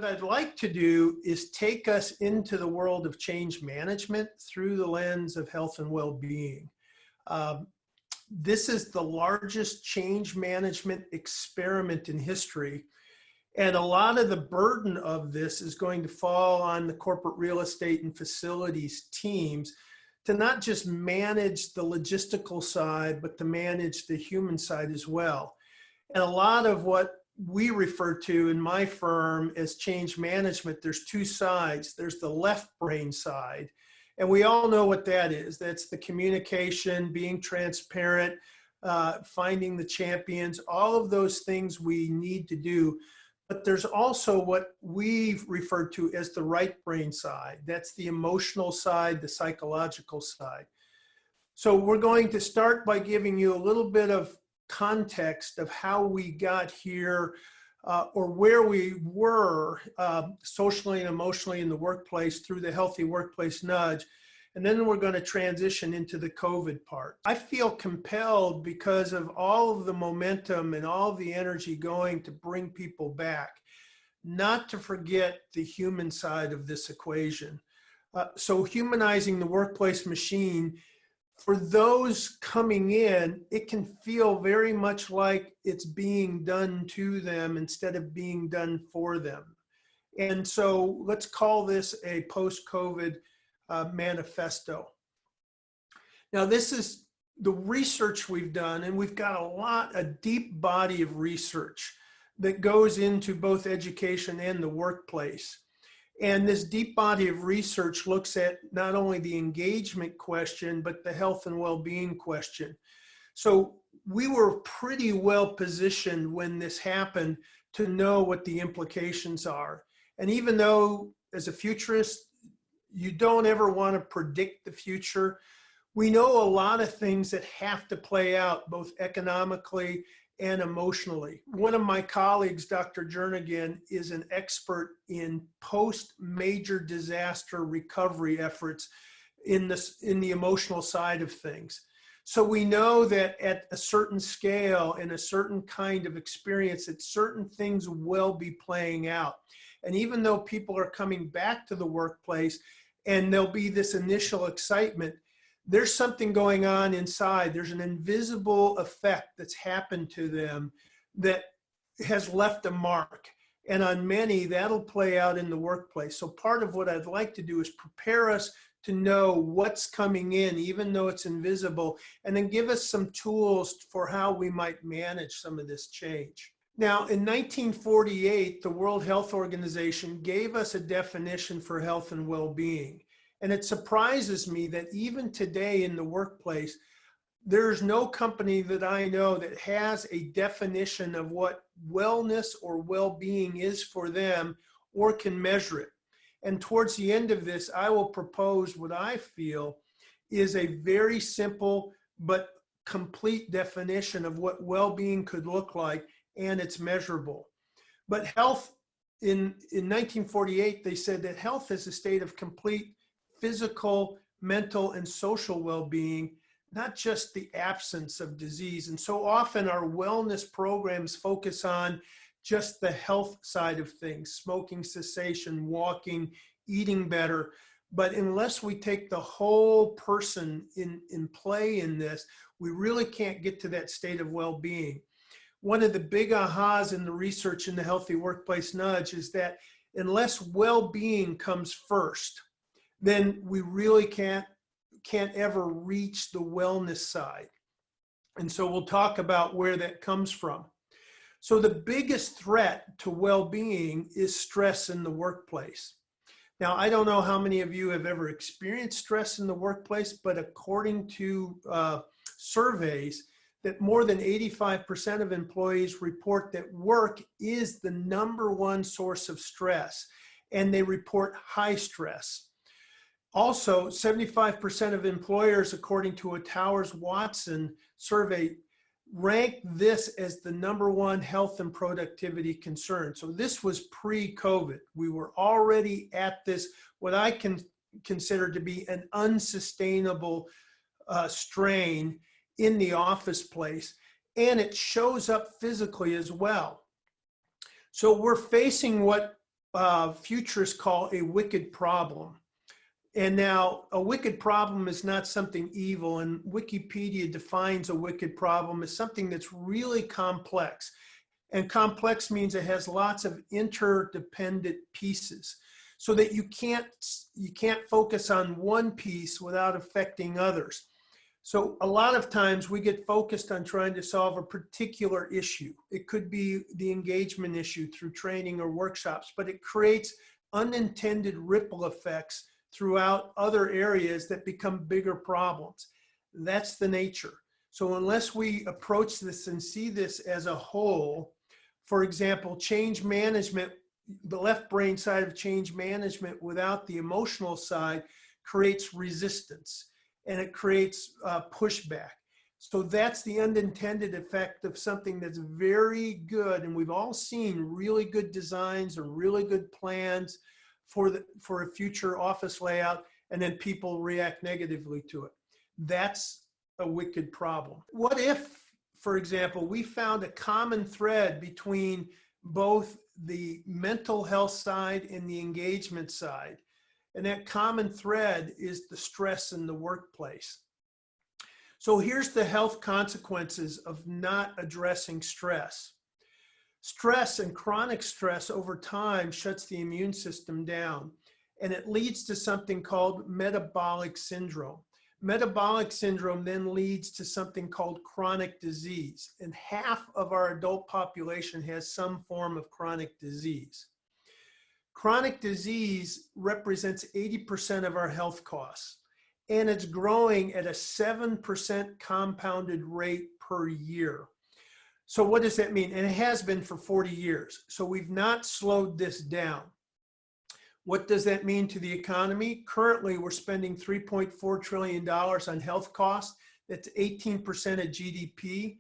What I'd like to do is take us into the world of change management through the lens of health and well-being. This is the largest change management experiment in history. And a lot of the burden of this is going to fall on the corporate real estate and facilities teams to not just manage the logistical side, but to manage the human side as well. And a lot of what we refer to in my firm as change management, there's two sides. There's the left brain side, and we all know what that is. That's the communication, being transparent, finding the champions, all of those things we need to do. But there's also what we've referred to as the right brain side. That's the emotional side, the psychological side. So we're going to start by giving you a little bit of context of how we got here or where we were socially and emotionally in the workplace through the Healthy Workplace Nudge. And then we're going to transition into the COVID part. I feel compelled because of all of the momentum and all of the energy going to bring people back, not to forget the human side of this equation. So humanizing the workplace machine, for those coming in, it can feel very much like it's being done to them instead of being done for them. And so let's call this a post-COVID manifesto. Now, this is the research we've done, and we've got a deep body of research that goes into both education and the workplace. And this deep body of research looks at not only the engagement question, but the health and well-being question. So we were pretty well positioned when this happened to know what the implications are. And even though as a futurist, you don't ever want to predict the future, we know a lot of things that have to play out both economically and emotionally. One of my colleagues, Dr. Jernigan, is an expert in post-major disaster recovery efforts in the emotional side of things. So we know that at a certain scale and a certain kind of experience, that certain things will be playing out. And even though people are coming back to the workplace and there'll be this initial excitement, there's something going on inside. There's an invisible effect that's happened to them that has left a mark. And on many, that'll play out in the workplace. So part of what I'd like to do is prepare us to know what's coming in, even though it's invisible, and then give us some tools for how we might manage some of this change. Now, in 1948, the World Health Organization gave us a definition for health and well-being. And it surprises me that even today in the workplace, there's no company that I know that has a definition of what wellness or well-being is for them or can measure it. And towards the end of this, I will propose what I feel is a very simple but complete definition of what well-being could look like, and it's measurable. But health, in 1948, they said that health is a state of complete physical, mental, and social well-being, not just the absence of disease. And so often our wellness programs focus on just the health side of things, smoking cessation, walking, eating better. But unless we take the whole person in play in this, we really can't get to that state of well-being. One of the big ahas in the research in the Healthy Workplace Nudge is that unless well-being comes first, then we really can't ever reach the wellness side. And so we'll talk about where that comes from. So the biggest threat to well-being is stress in the workplace. Now, I don't know how many of you have ever experienced stress in the workplace, but according to surveys, that more than 85% of employees report that work is the #1 source of stress, and they report high stress. Also, 75% of employers, according to a Towers-Watson survey, rank this as the #1 health and productivity concern. So this was pre-COVID. We were already at this, what I can consider to be an unsustainable strain in the office place, and it shows up physically as well. So we're facing what futurists call a wicked problem. And now a wicked problem is not something evil, and Wikipedia defines a wicked problem as something that's really complex. And complex means it has lots of interdependent pieces, so that you can't focus on one piece without affecting others. So a lot of times we get focused on trying to solve a particular issue. It could be the engagement issue through training or workshops, but it creates unintended ripple effects throughout other areas that become bigger problems. That's the nature. So unless we approach this and see this as a whole, for example, change management, the left brain side of change management without the emotional side creates resistance, and it creates pushback. So that's the unintended effect of something that's very good. And we've all seen really good designs or really good plans for a future office layout, and then people react negatively to it. That's a wicked problem. What if, for example, we found a common thread between both the mental health side and the engagement side? And that common thread is the stress in the workplace. So here's the health consequences of not addressing stress. Stress and chronic stress over time shuts the immune system down, and it leads to something called metabolic syndrome. Metabolic syndrome then leads to something called chronic disease, and half of our adult population has some form of chronic disease. Chronic disease represents 80% of our health costs, and it's growing at a 7% compounded rate per year. So what does that mean? And it has been for 40 years. So we've not slowed this down. What does that mean to the economy? Currently, we're spending $3.4 trillion on health costs. That's 18% of GDP.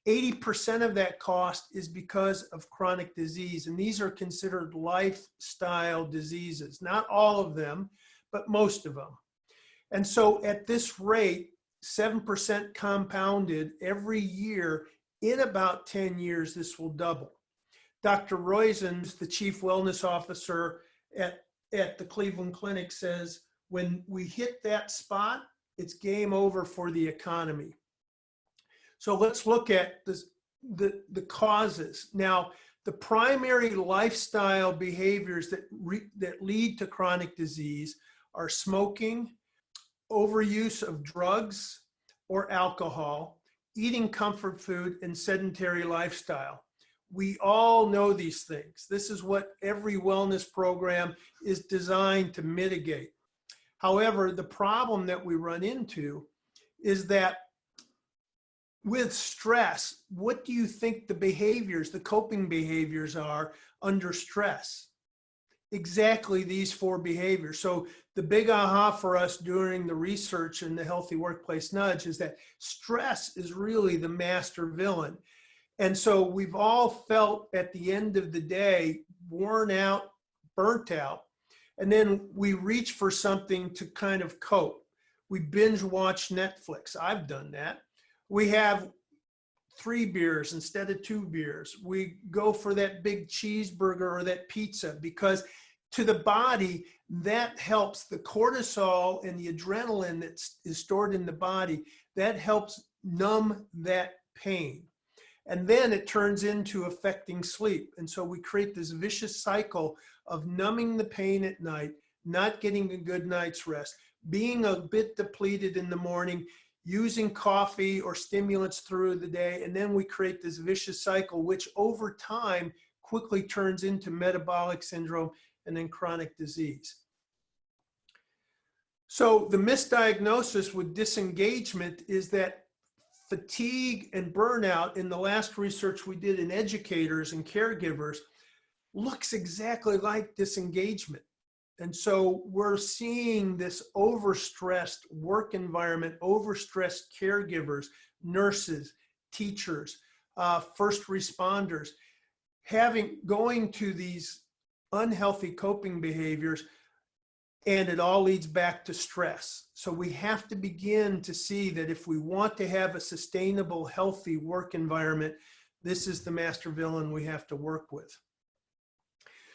80% of that cost is because of chronic disease. And these are considered lifestyle diseases. Not all of them, but most of them. And so at this rate, 7% compounded every year, in about 10 years, this will double. Dr. Roizen, the chief wellness officer at the Cleveland Clinic, says when we hit that spot, it's game over for the economy. So let's look at the causes. Now, the primary lifestyle behaviors that lead to chronic disease are smoking, overuse of drugs or alcohol, eating comfort food, and sedentary lifestyle. We all know these things. This is what every wellness program is designed to mitigate. However, the problem that we run into is that with stress, what do you think the behaviors, the coping behaviors are under stress? Exactly these 4 behaviors. So the big aha for us during the research in the Healthy Workplace Nudge is that stress is really the master villain. And so we've all felt at the end of the day, worn out, burnt out, and then we reach for something to kind of cope. We binge watch Netflix. I've done that. We have 3 beers instead of 2 beers. We go for that big cheeseburger or that pizza because to the body, that helps the cortisol and the adrenaline that is stored in the body, that helps numb that pain. And then it turns into affecting sleep. And so we create this vicious cycle of numbing the pain at night, not getting a good night's rest, being a bit depleted in the morning, using coffee or stimulants through the day. And then we create this vicious cycle, which over time quickly turns into metabolic syndrome and then chronic disease. So the misdiagnosis with disengagement is that fatigue and burnout in the last research we did in educators and caregivers looks exactly like disengagement. And so we're seeing this overstressed work environment, overstressed caregivers, nurses, teachers, first responders, going to these unhealthy coping behaviors, and it all leads back to stress. So we have to begin to see that if we want to have a sustainable, healthy work environment, this is the master villain we have to work with.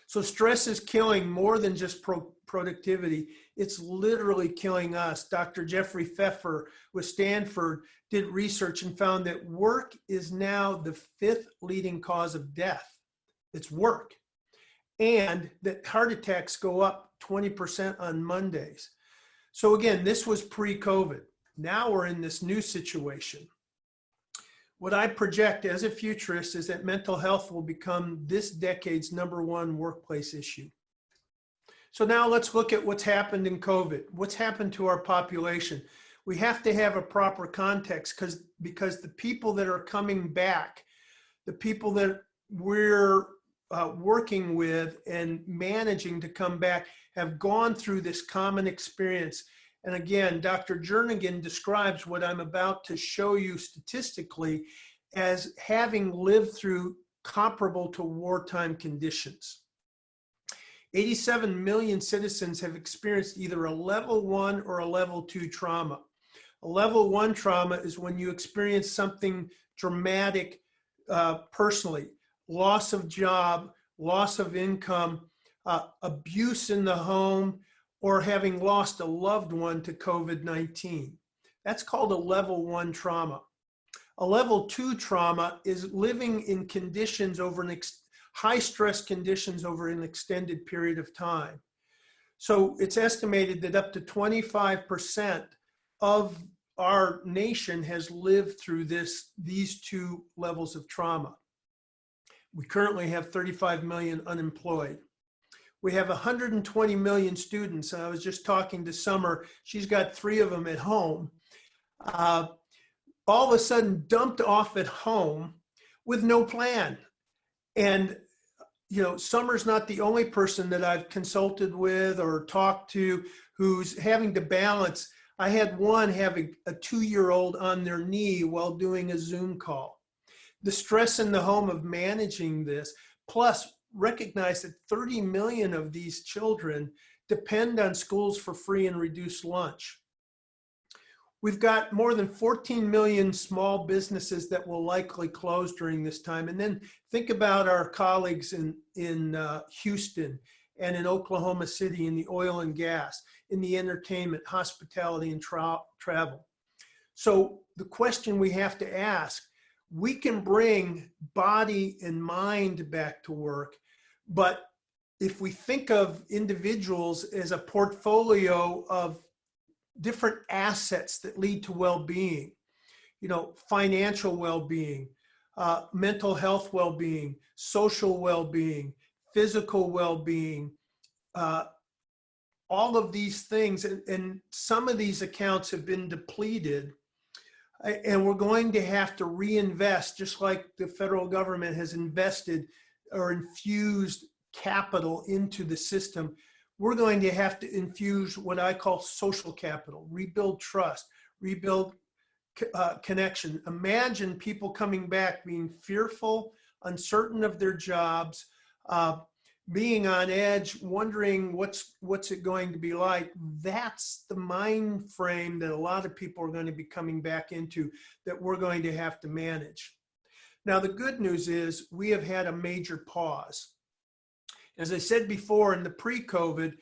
So stress is killing more than just productivity. It's literally killing us. Dr. Jeffrey Pfeffer with Stanford did research and found that work is now the 5th leading cause of death. It's work. And that heart attacks go up 20% on Mondays. So again, this was pre-COVID. Now we're in this new situation. What I project as a futurist is that mental health will become this decade's #1 workplace issue. So now let's look at what's happened in COVID. What's happened to our population? We have to have a proper context because the people that are coming back, the people that we're working with and managing to come back have gone through this common experience. And again, Dr. Jernigan describes what I'm about to show you statistically as having lived through comparable to wartime conditions. 87 million citizens have experienced either a level 1 or a level 2 trauma. A level 1 trauma is when you experience something dramatic personally, loss of job, loss of income, abuse in the home, or having lost a loved one to COVID-19. That's called a level 1 trauma. A level 2 trauma is living in conditions over high stress conditions over an extended period of time. So it's estimated that up to 25% of our nation has lived through these 2 levels of trauma. We currently have 35 million unemployed. We have 120 million students. And I was just talking to Summer. She's got 3 of them at home. All of a sudden dumped off at home with no plan. And, you know, Summer's not the only person that I've consulted with or talked to who's having to balance. I had one having a 2-year-old on their knee while doing a Zoom call. The stress in the home of managing this, plus recognize that 30 million of these children depend on schools for free and reduced lunch. We've got more than 14 million small businesses that will likely close during this time. And then think about our colleagues in Houston and in Oklahoma City in the oil and gas, in the entertainment, hospitality, and travel. So the question we have to ask, we can bring body and mind back to work, but if we think of individuals as a portfolio of different assets that lead to well-being, you know, financial well-being, mental health well-being, social well-being, physical well-being, all of these things, and some of these accounts have been depleted, and we're going to have to reinvest, just like the federal government has invested or infused capital into the system. We're going to have to infuse what I call social capital, rebuild trust, rebuild connection. Imagine people coming back being fearful, uncertain of their jobs, being on edge, wondering what's it going to be like. That's the mind frame that a lot of people are going to be coming back into that we're going to have to manage. Now, the good news is we have had a major pause. As I said before, in the pre-COVID,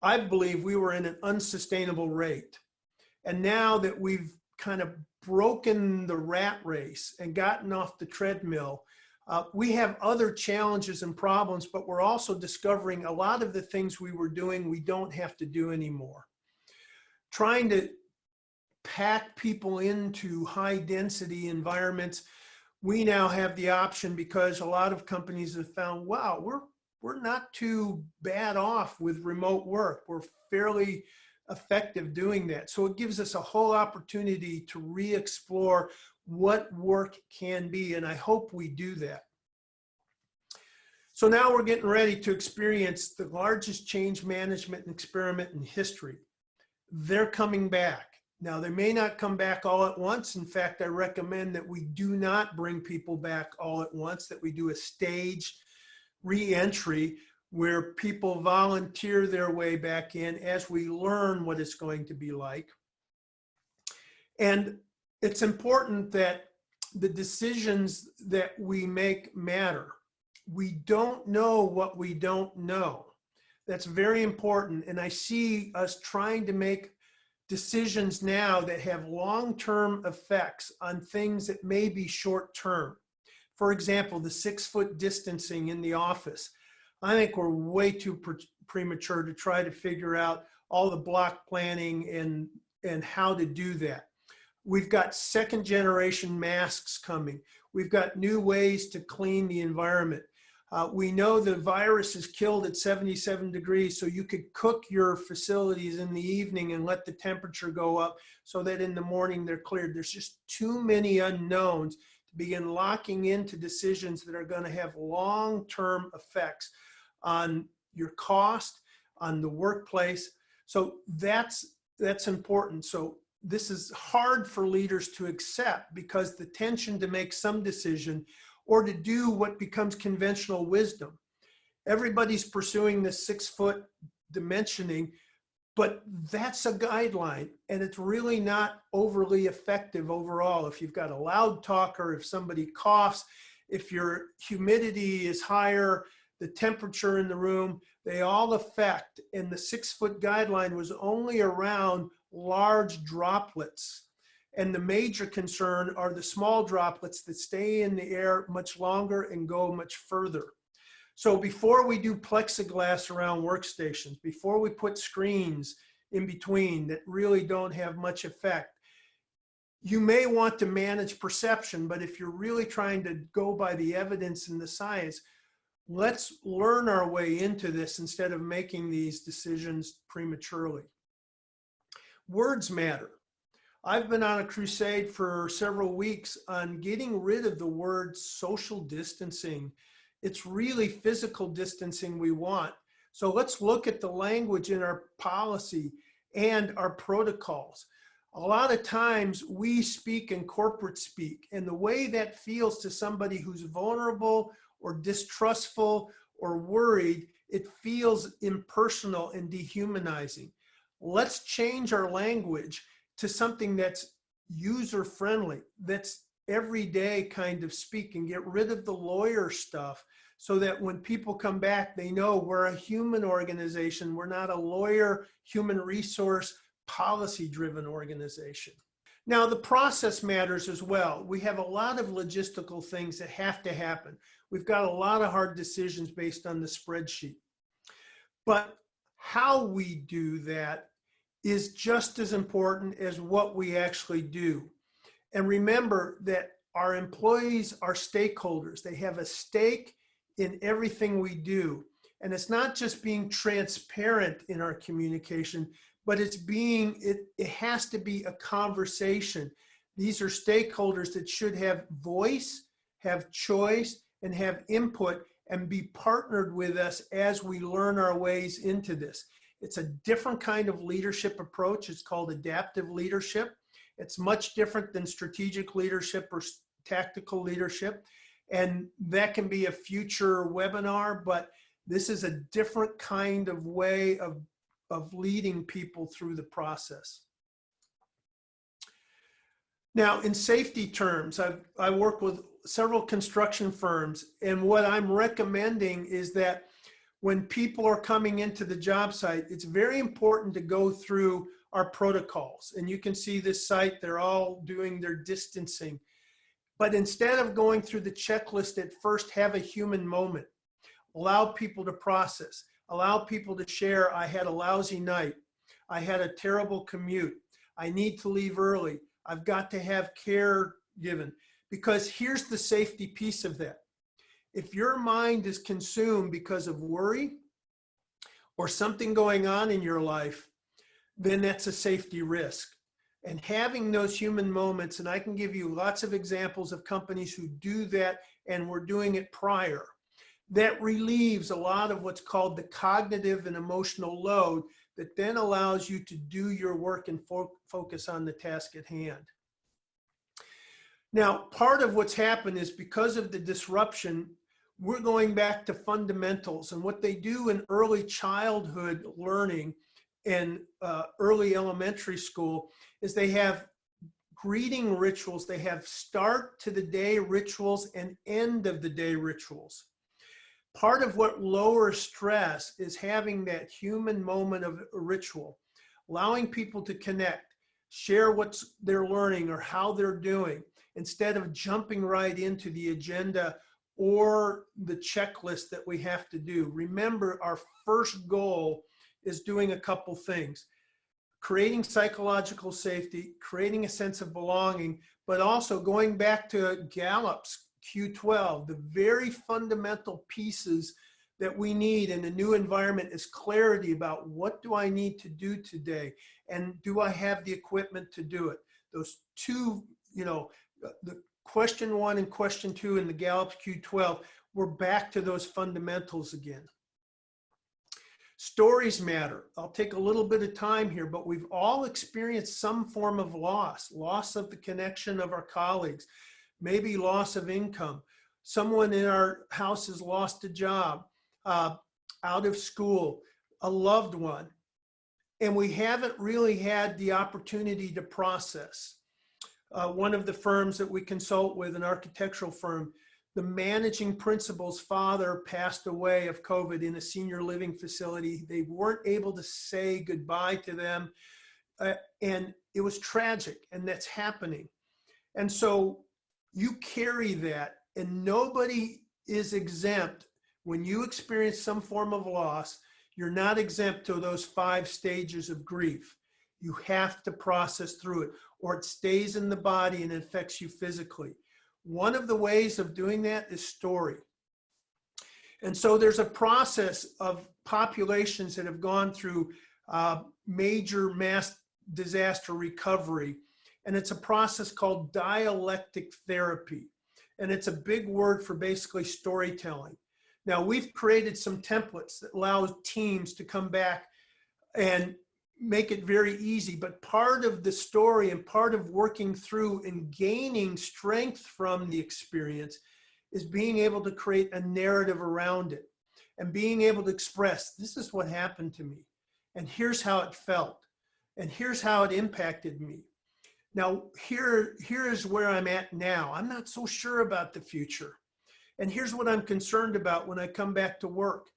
I believe we were in an unsustainable rate. And now that we've kind of broken the rat race and gotten off the treadmill, we have other challenges and problems, but we're also discovering a lot of the things we were doing, we don't have to do anymore. Trying to pack people into high density environments, we now have the option because a lot of companies have found, wow, we're not too bad off with remote work. We're fairly effective doing that. So it gives us a whole opportunity to re-explore what work can be, and I hope we do that. So now we're getting ready to experience the largest change management experiment in history. They're coming back. Now, they may not come back all at once. In fact, I recommend that we do not bring people back all at once, that we do a staged re-entry where people volunteer their way back in as we learn what it's going to be like. And it's important that the decisions that we make matter. we don't know what we don't know. That's very important. And I see us trying to make decisions now that have long-term effects on things that may be short-term. For example, the 6-foot distancing in the office. I think we're way too premature to try to figure out all the block planning and how to do that. We've got second generation masks coming. We've got new ways to clean the environment. We know the virus is killed at 77 degrees, so you could cook your facilities in the evening and let the temperature go up so that in the morning they're cleared. There's just too many unknowns to begin locking into decisions that are going to have long-term effects on your cost, on the workplace. So that's important. So this is hard for leaders to accept because the tension to make some decision or to do what becomes conventional wisdom. Everybody's pursuing this 6-foot dimensioning, but that's a guideline and it's really not overly effective overall. If you've got a loud talker, if somebody coughs, if your humidity is higher, the temperature in the room, they all affect. And the 6-foot guideline was only around large droplets. And the major concern are the small droplets that stay in the air much longer and go much further. So before we do plexiglass around workstations, before we put screens in between that really don't have much effect, you may want to manage perception, but if you're really trying to go by the evidence and the science, let's learn our way into this instead of making these decisions prematurely. Words matter. I've been on a crusade for several weeks on getting rid of the word social distancing. It's really physical distancing we want. So let's look at the language in our policy and our protocols. A lot of times we speak in corporate speak, and the way that feels to somebody who's vulnerable or distrustful or worried, it feels impersonal and dehumanizing. Let's change our language to something that's user-friendly, that's everyday kind of speak, and get rid of the lawyer stuff so that when people come back, they know we're a human organization. We're not a lawyer, human resource, policy-driven organization. Now, the process matters as well. We have a lot of logistical things that have to happen. We've got a lot of hard decisions based on the spreadsheet. But how we do that is just as important as what we actually do. And remember that our employees are stakeholders. They have a stake in everything we do. And it's not just being transparent in our communication, but it has to be a conversation. These are stakeholders that should have voice, have choice, and have input and be partnered with us as we learn our ways into this. It's a different kind of leadership approach. It's called adaptive leadership. It's much different than strategic leadership or tactical leadership. And that can be a future webinar, but this is a different kind of way of leading people through the process. Now, in safety terms, I work with several construction firms, and what I'm recommending is that when people are coming into the job site, it's very important to go through our protocols. And you can see this site, they're all doing their distancing. But instead of going through the checklist at first, have a human moment. Allow people to process. Allow people to share, I had a lousy night. I had a terrible commute. I need to leave early. I've got to have care given. Because here's the safety piece of that. If your mind is consumed because of worry or something going on in your life, then that's a safety risk. And having those human moments, and I can give you lots of examples of companies who do that and were doing it prior, that relieves a lot of what's called the cognitive and emotional load that then allows you to do your work and focus on the task at hand. Now, part of what's happened is because of the disruption, we're going back to fundamentals. And what they do in early childhood learning and early elementary school is they have greeting rituals. They have start to the day rituals and end of the day rituals. Part of what lowers stress is having that human moment of a ritual, allowing people to connect, share what they're learning or how they're doing, instead of jumping right into the agenda or the checklist that we have to do. Remember, our first goal is doing a couple things: creating psychological safety, creating a sense of belonging, but also going back to Gallup's Q12, the very fundamental pieces that we need in a new environment is clarity about what do I need to do today, and do I have the equipment to do it? Those two, the question 1 and question 2 in the Gallup's Q12, we're back to those fundamentals again. Stories matter. I'll take a little bit of time here, but we've all experienced some form of loss of the connection of our colleagues, maybe loss of income. Someone in our house has lost a job, out of school, a loved one, and we haven't really had the opportunity to process. One of the firms that we consult with, an architectural firm, the managing principal's father passed away of COVID in a senior living facility. They weren't able to say goodbye to them, and it was tragic, and that's happening. And so you carry that, and nobody is exempt. When you experience some form of loss, you're not exempt to those 5 stages of grief. You have to process through it, or it stays in the body and affects you physically. One of the ways of doing that is story. And so there's a process of populations that have gone through major mass disaster recovery. And it's a process called dialectic therapy. And it's a big word for basically storytelling. Now, we've created some templates that allow teams to come back and make it very easy, but part of the story and part of working through and gaining strength from the experience is being able to create a narrative around it and being able to express, this is what happened to me, and here's how it felt, and here's how it impacted me. Now, here is where I'm at now. I'm not so sure about the future. And here's what I'm concerned about when I come back to work.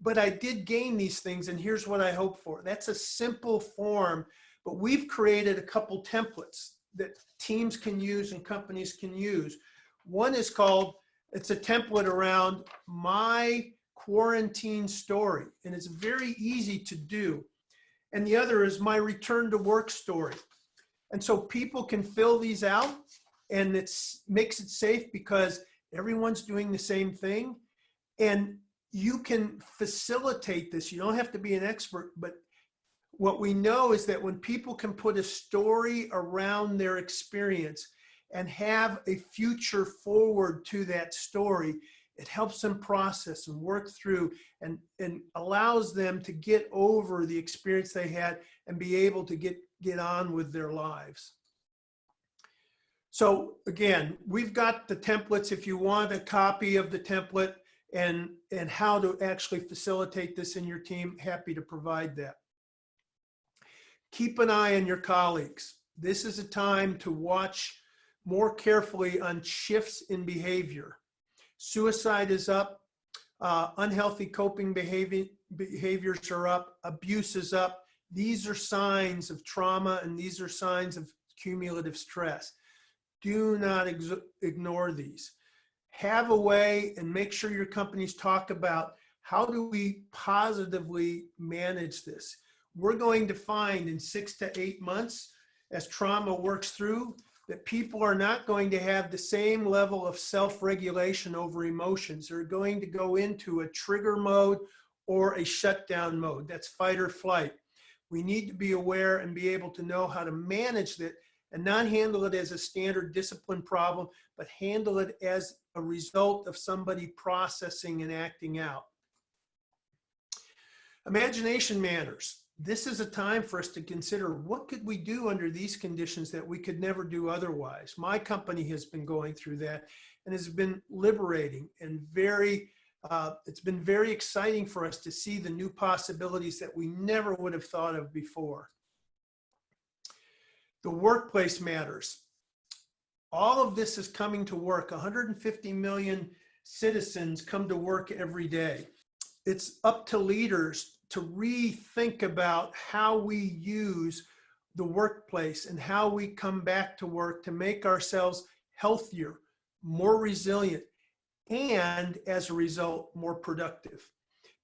But I did gain these things, and here's what I hope for. That's a simple form, but we've created a couple templates that teams can use and companies can use. One is called, it's a template around my quarantine story, and it's very easy to do. And the other is my return to work story. And so people can fill these out, and it makes it safe because everyone's doing the same thing. And you can facilitate this. You don't have to be an expert, but what we know is that when people can put a story around their experience and have a future forward to that story, it helps them process and work through and allows them to get over the experience they had and be able to get on with their lives. So again, we've got the templates. If you want a copy of the template and how to actually facilitate this in your team, happy to provide that. Keep an eye on your colleagues. This is a time to watch more carefully on shifts in behavior. Suicide is up, unhealthy coping behaviors are up, abuse is up. These are signs of trauma, and these are signs of cumulative stress. Do not ignore these. Have a way, and make sure your companies talk about how do we positively manage this. We're going to find in 6 to 8 months, as trauma works through, that people are not going to have the same level of self-regulation over emotions. They're going to go into a trigger mode or a shutdown mode. That's fight or flight. We need to be aware and be able to know how to manage that and not handle it as a standard discipline problem, but handle it as a result of somebody processing and acting out. Imagination matters. This is a time for us to consider what could we do under these conditions that we could never do otherwise. My company has been going through that and has been liberating and it's been very exciting for us to see the new possibilities that we never would have thought of before. The workplace matters. All of this is coming to work. 150 million citizens come to work every day. It's up to leaders to rethink about how we use the workplace and how we come back to work to make ourselves healthier, more resilient, and as a result, more productive.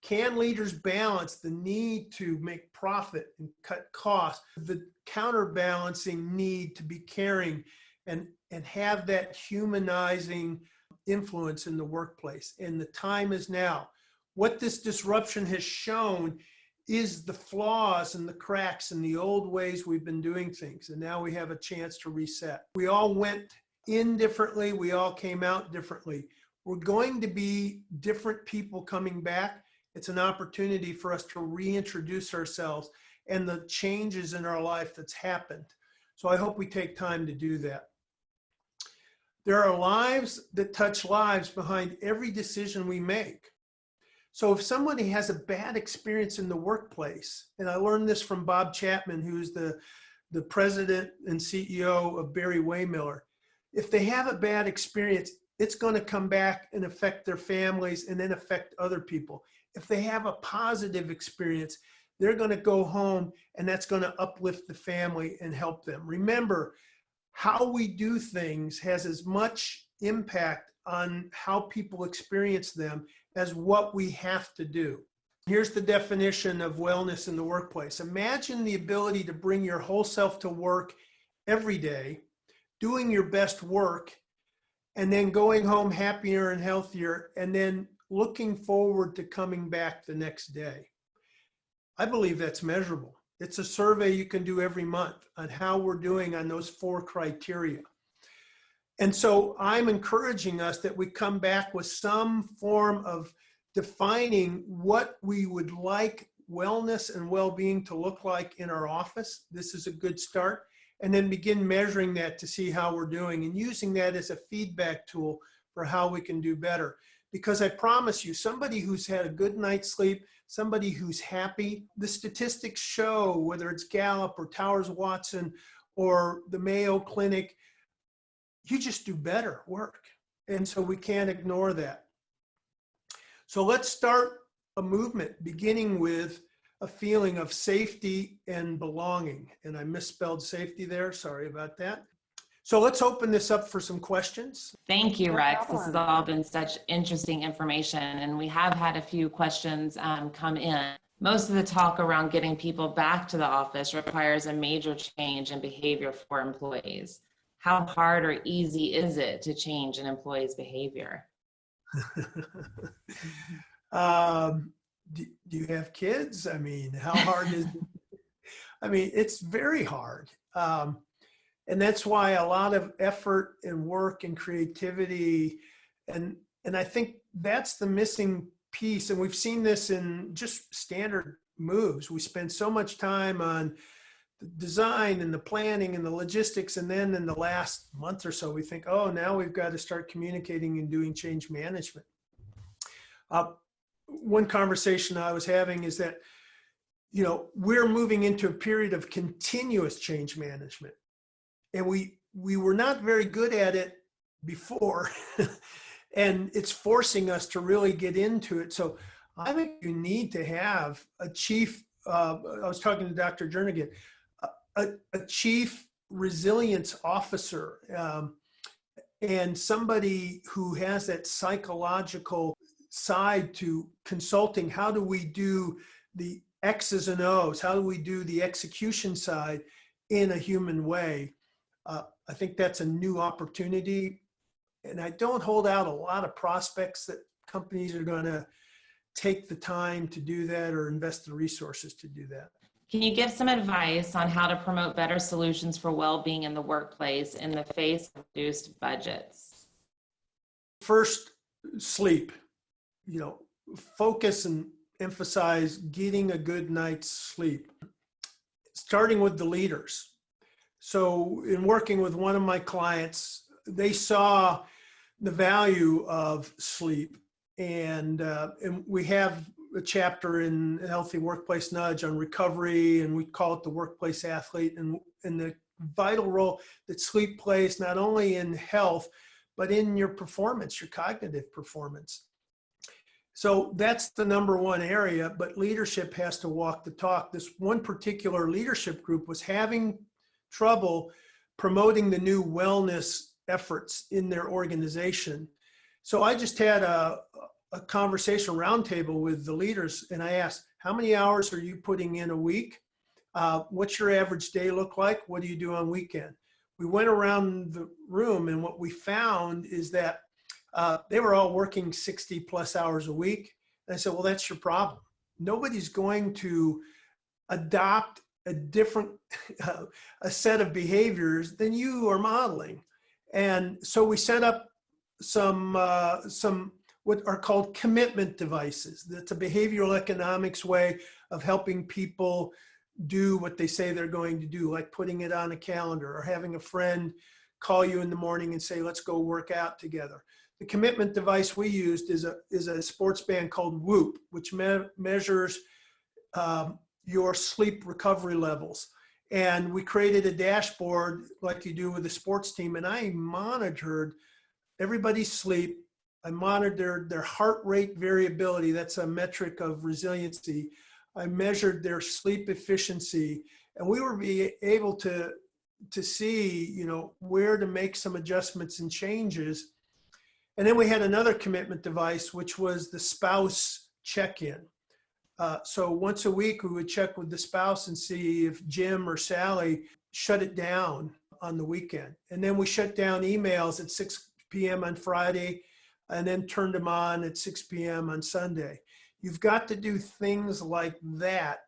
Can leaders balance the need to make profit and cut costs, the counterbalancing need to be caring and have that humanizing influence in the workplace? And the time is now. What this disruption has shown is the flaws and the cracks in the old ways we've been doing things. And now we have a chance to reset. We all went in differently. We all came out differently. We're going to be different people coming back. It's an opportunity for us to reintroduce ourselves and the changes in our life that's happened. So I hope we take time to do that. There are lives that touch lives behind every decision we make. So if somebody has a bad experience in the workplace, and I learned this from Bob Chapman, who's the president and CEO of Barry Waymiller, if they have a bad experience, it's going to come back and affect their families and then affect other people. If they have a positive experience, they're going to go home and that's going to uplift the family and help them. Remember, how we do things has as much impact on how people experience them as what we have to do. Here's the definition of wellness in the workplace. Imagine the ability to bring your whole self to work every day, doing your best work, and then going home happier and healthier, and then looking forward to coming back the next day. I believe that's measurable. It's a survey you can do every month on how we're doing on those 4 criteria. And so I'm encouraging us that we come back with some form of defining what we would like wellness and well-being to look like in our office. This is a good start. And then begin measuring that to see how we're doing and using that as a feedback tool for how we can do better. Because I promise you, somebody who's had a good night's sleep, somebody who's happy, the statistics show, whether it's Gallup or Towers Watson or the Mayo Clinic, you just do better work. And so we can't ignore that. So let's start a movement beginning with a feeling of safety and belonging. And I misspelled safety there. Sorry about that. So let's open this up for some questions. Thank you, Rex. This has all been such interesting information. And we have had a few questions come in. Most of the talk around getting people back to the office requires a major change in behavior for employees. How hard or easy is it to change an employee's behavior? Do you have kids? I mean, how hard is it? I mean, it's very hard. And that's why a lot of effort and work and creativity, and I think that's the missing piece. And we've seen this in just standard moves. We spend so much time on the design and the planning and the logistics. And then in the last month or so, we think, oh, now we've got to start communicating and doing change management. One conversation I was having is that, you know, we're moving into a period of continuous change management. And we were not very good at it before. And it's forcing us to really get into it. So I think you need to have a chief, I was talking to Dr. Jernigan, a chief resilience officer, and somebody who has that psychological side to consulting. How do we do the X's and O's? How do we do the execution side in a human way? I think that's a new opportunity. And I don't hold out a lot of prospects that companies are going to take the time to do that or invest the resources to do that. Can you give some advice on how to promote better solutions for well-being in the workplace in the face of reduced budgets? First, sleep. You know, focus and emphasize getting a good night's sleep, starting with the leaders. So in working with one of my clients, they saw the value of sleep. And we have a chapter in Healthy Workplace Nudge on recovery, and we call it the workplace athlete, and the vital role that sleep plays not only in health, but in your performance, your cognitive performance. So that's the number one area, but leadership has to walk the talk. This one particular leadership group was having trouble promoting the new wellness efforts in their organization. So I just had a conversation roundtable with the leaders, and I asked, how many hours are you putting in a week? What's your average day look like? What do you do on weekend? We went around the room, and what we found is that they were all working 60 plus hours a week. And I said, well, that's your problem. Nobody's going to adopt a different a set of behaviors than you are modeling. And so we set up some what are called commitment devices. That's a behavioral economics way of helping people do what they say they're going to do, like putting it on a calendar or having a friend call you in the morning and say, let's go work out together. The commitment device we used is a sports band called Whoop, which measures your sleep recovery levels. And we created a dashboard like you do with a sports team, and I monitored everybody's sleep. I monitored their heart rate variability. That's a metric of resiliency. I measured their sleep efficiency, and we were able to see, where to make some adjustments and changes. And then we had another commitment device, which was the spouse check-in. So once a week, we would check with the spouse and see if Jim or Sally shut it down on the weekend. And then we shut down emails at 6 p.m. on Friday and then turned them on at 6 p.m. on Sunday. You've got to do things like that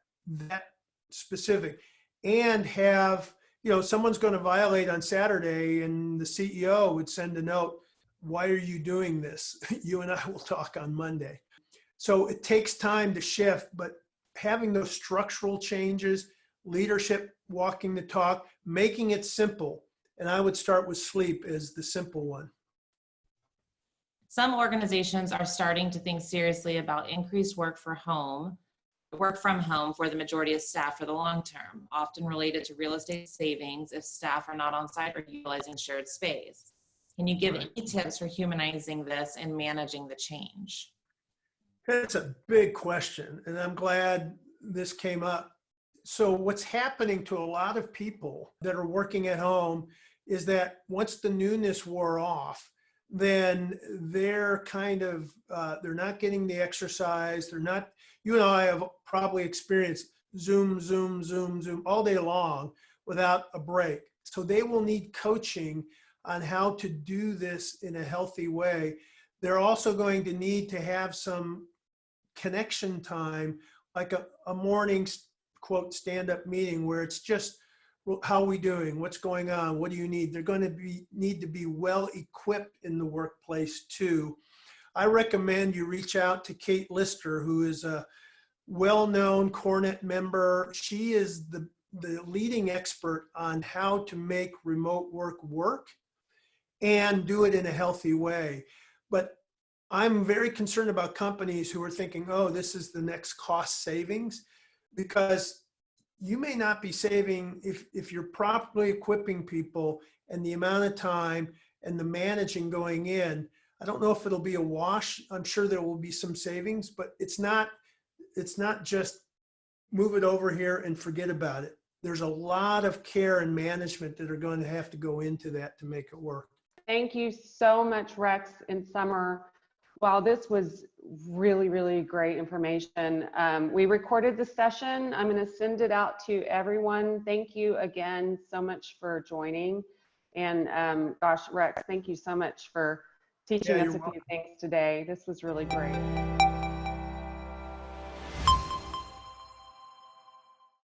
specific, and have, someone's going to violate on Saturday and the CEO would send a note, why are you doing this? You and I will talk on Monday. So it takes time to shift, but having those structural changes, leadership walking the talk, making it simple. And I would start with sleep as the simple one. Some organizations are starting to think seriously about increased work from home for the majority of staff for the long term, often related to real estate savings if staff are not on site or utilizing shared space. Can you give any tips for humanizing this and managing the change? That's a big question, and I'm glad this came up. So what's happening to a lot of people that are working at home is that once the newness wore off, then they're they're not getting the exercise. They're not, you and I have probably experienced Zoom all day long without a break. So they will need coaching on how to do this in a healthy way. They're also going to need to have some connection time, like a morning, quote, stand-up meeting where it's just, how are we doing? What's going on? What do you need? They're going to need to be well equipped in the workplace too. I recommend you reach out to Kate Lister, who is a well-known Cornet member. She is the leading expert on how to make remote work and do it in a healthy way. But I'm very concerned about companies who are thinking, oh, this is the next cost savings, because you may not be saving if you're properly equipping people and the amount of time and the managing going in. I don't know if it'll be a wash. I'm sure there will be some savings, but it's not just move it over here and forget about it. There's a lot of care and management that are going to have to go into that to make it work. Thank you so much, Rex and Summer. Wow, this was really, really great information. We recorded the session. I'm going to send it out to everyone. Thank you again so much for joining. And gosh, Rex, thank you so much for teaching us a few things today. This was really great.